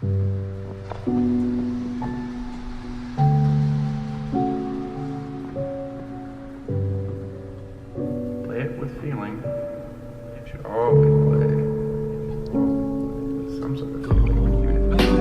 Play it with feeling. It should always play with some sort of feeling, even if it's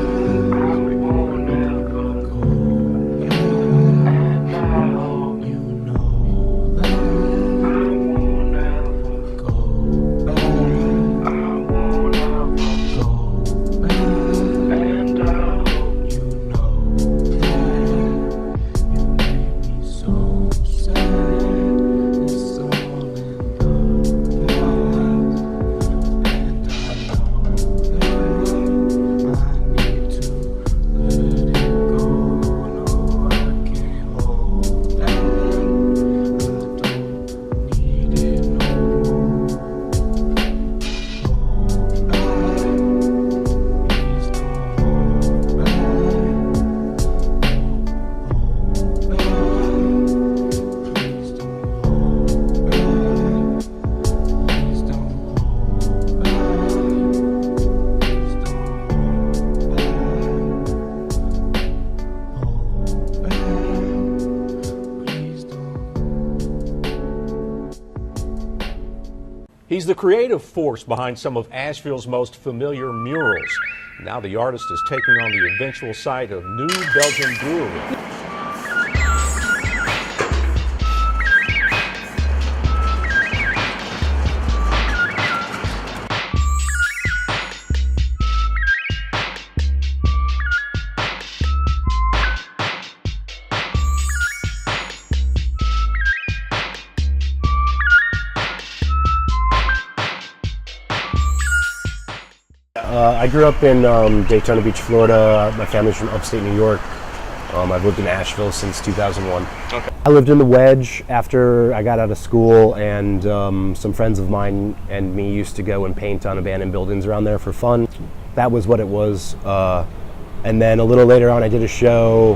He's the creative force behind some of Asheville's most familiar murals. Now the artist is taking on the eventual site of New Belgian Brewery. I grew up in Daytona Beach, Florida. My family's from upstate New York. I've lived in Asheville since 2001. Okay. I lived in the Wedge after I got out of school, and some friends of mine and me used to go and paint on abandoned buildings around there for fun. That was what it was. And then a little later on, I did a show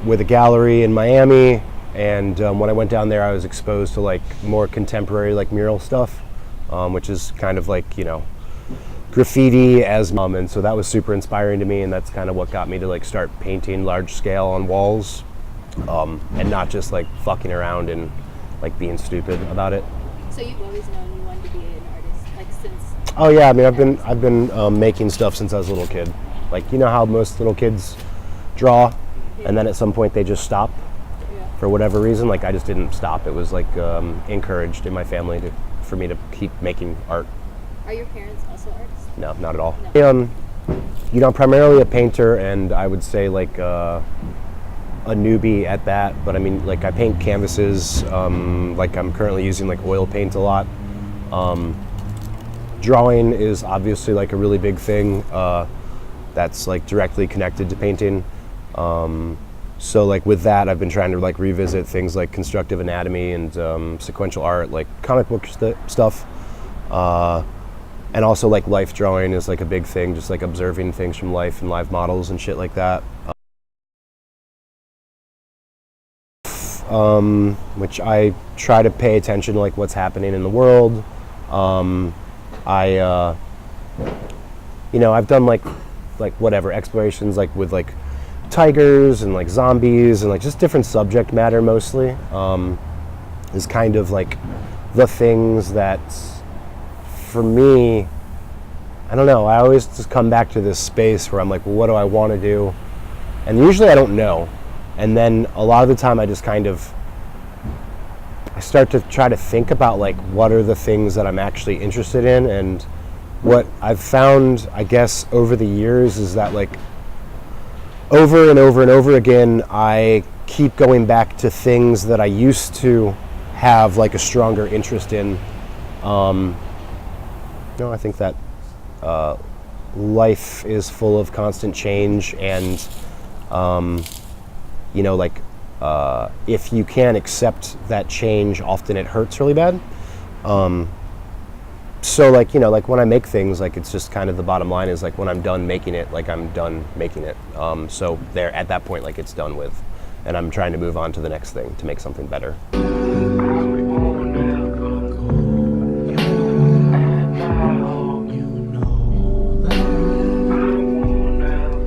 with a gallery in Miami, and when I went down there, I was exposed to like more contemporary like mural stuff, which is kind of like, you know, graffiti as mom, and so that was super inspiring to me, and that's kind of what got me to like start painting large scale on walls, and not just like fucking around and like being stupid about it. So you've always known you wanted to be an artist, like since? Oh yeah, I mean I've been making stuff since I was a little kid. Like, you know how most little kids draw, and then at some point they just stop for whatever reason. Like I just didn't stop. It was like encouraged in my family for me to keep making art. Are your parents also artists? No, not at all. No. You know, primarily a painter, and I would say like a newbie at that. But I mean, like I paint canvases. Like I'm currently using like oil paint a lot. Drawing is obviously like a really big thing. That's like directly connected to painting. So like with that, I've been trying to like revisit things like constructive anatomy and sequential art, like comic book stuff. And also like life drawing is like a big thing, just like observing things from life and live models and shit like that. Which I try to pay attention to like what's happening in the world. You know, I've done like whatever explorations like with like tigers and like zombies and like just different subject matter mostly, is kind of like the things that for me, I don't know, I always just come back to this space where I'm like, well, what do I want to do? And usually I don't know. And then a lot of the time I just kind of, I start to try to think about like, what are the things that I'm actually interested in? And what I've found, I guess, over the years is that like, over and over and over again, I keep going back to things that I used to have like a stronger interest in. No, I think that life is full of constant change, and you know, like if you can't accept that change, often it hurts really bad. So like, you know, like when I make things, like it's just kind of the bottom line is like when I'm done making it, like I'm done making it. So there, at that point, like it's done with, and I'm trying to move on to the next thing to make something better.